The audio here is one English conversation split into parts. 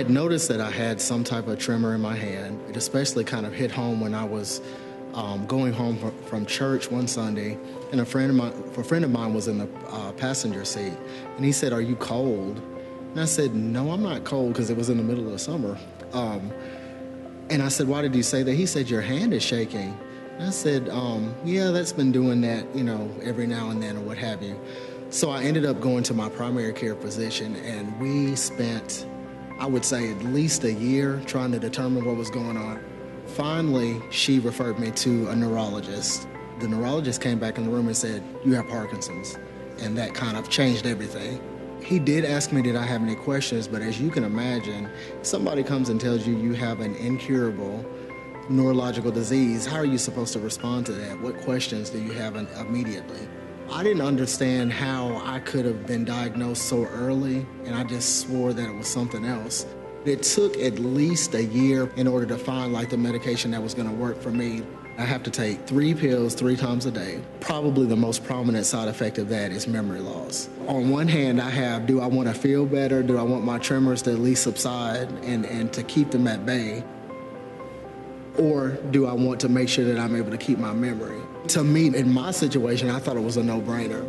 had noticed that I had some type of tremor in my hand. It especially kind of hit home when I was going home from church one Sunday, and a friend of mine was in the passenger seat, and he said, "Are you cold?" And I said, "No, I'm not cold," because it was in the middle of the summer. And I said, "Why did you say that?" He said, "Your hand is shaking." And I said, "Yeah, that's been doing that, every now and then or what have you." So I ended up going to my primary care physician, and we spent, I would say, at least a year trying to determine what was going on. Finally, she referred me to a neurologist. The neurologist came back in the room and said, "You have Parkinson's." And that kind of changed everything. He did ask me, did I have any questions? But as you can imagine, somebody comes and tells you you have an incurable neurological disease. How are you supposed to respond to that? What questions do you have immediately? I didn't understand how I could have been diagnosed so early, and I just swore that it was something else. It took at least a year in order to find the medication that was going to work for me. I have to take 3 pills 3 times a day. Probably the most prominent side effect of that is memory loss. On one hand, I have, do I want to feel better? Do I want my tremors to at least subside and to keep them at bay? Or do I want to make sure that I'm able to keep my memory? To me, in my situation, I thought it was a no-brainer.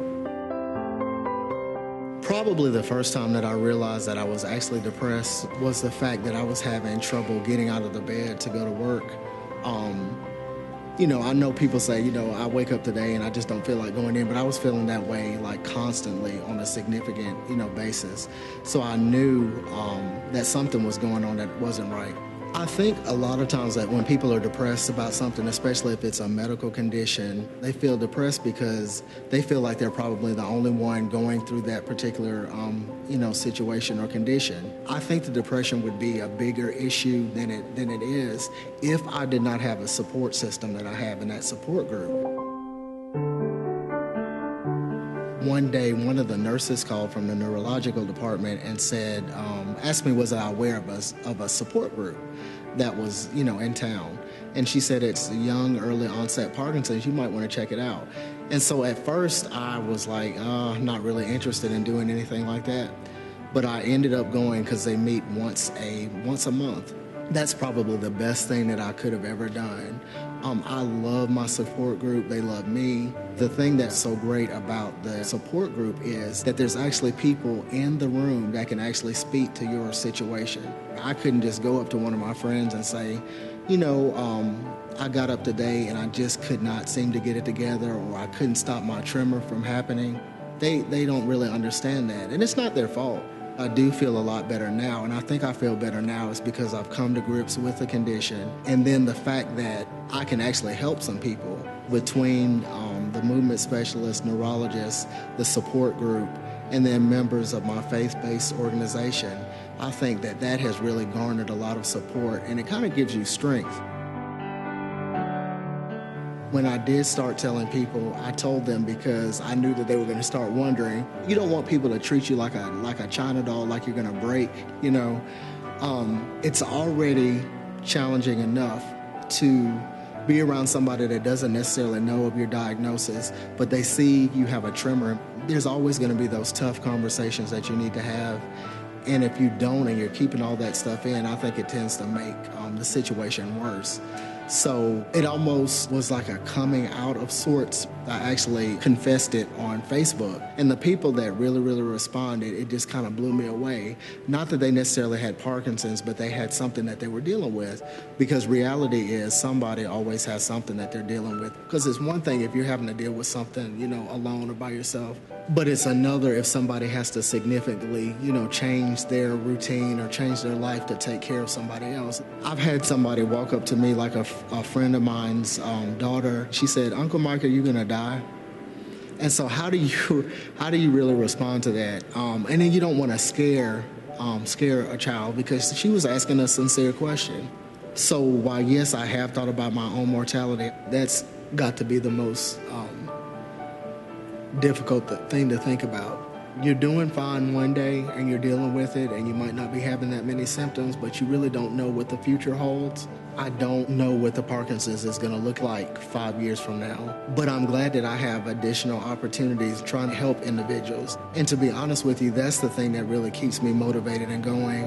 Probably the first time that I realized that I was actually depressed was the fact that I was having trouble getting out of the bed to go to work. I know people say, I wake up today and I just don't feel like going in, but I was feeling that way constantly on a significant, basis. So I knew that something was going on that wasn't right. I think a lot of times that when people are depressed about something, especially if it's a medical condition, they feel depressed because they feel like they're probably the only one going through that particular, situation or condition. I think the depression would be a bigger issue than it is if I did not have a support system that I have in that support group. One day, one of the nurses called from the neurological department and said, asked me was I aware of a support group that was, in town. And she said, it's young, early onset Parkinson's, you might want to check it out. And so at first I was like, not really interested in doing anything like that. But I ended up going because they meet once a month. That's probably the best thing that I could have ever done. I love my support group. They love me. The thing that's so great about the support group is that there's actually people in the room that can actually speak to your situation. I couldn't just go up to one of my friends and say, I got up today and I just could not seem to get it together, or I couldn't stop my tremor from happening. They don't really understand that, and it's not their fault. I do feel a lot better now, and I think I feel better now is because I've come to grips with the condition, and then the fact that I can actually help some people between the movement specialist, neurologist, the support group, and then members of my faith-based organization. I think that has really garnered a lot of support, and it kind of gives you strength. When I did start telling people, I told them because I knew that they were going to start wondering. You don't want people to treat you like a China doll, like you're going to break, It's already challenging enough to be around somebody that doesn't necessarily know of your diagnosis, but they see you have a tremor. There's always going to be those tough conversations that you need to have. And if you don't and you're keeping all that stuff in, I think it tends to make the situation worse. So it almost was like a coming out of sorts. I actually confessed it on Facebook. And the people that really, really responded, it just kind of blew me away. Not that they necessarily had Parkinson's, but they had something that they were dealing with. Because reality is somebody always has something that they're dealing with. Because it's one thing if you're having to deal with something, alone or by yourself. But it's another if somebody has to significantly, change their routine or change their life to take care of somebody else. I've had somebody walk up to me like a friend of mine's daughter. She said, "Uncle Mike, are you going to die?" And so how do you really respond to that? And then you don't want to scare a child, because she was asking a sincere question. So while, yes, I have thought about my own mortality, that's got to be the most difficult thing to think about. You're doing fine one day and you're dealing with it, and you might not be having that many symptoms, but you really don't know what the future holds. I don't know what the Parkinson's is going to look like 5 years from now, but I'm glad that I have additional opportunities trying to help individuals. And to be honest with you, that's the thing that really keeps me motivated and going.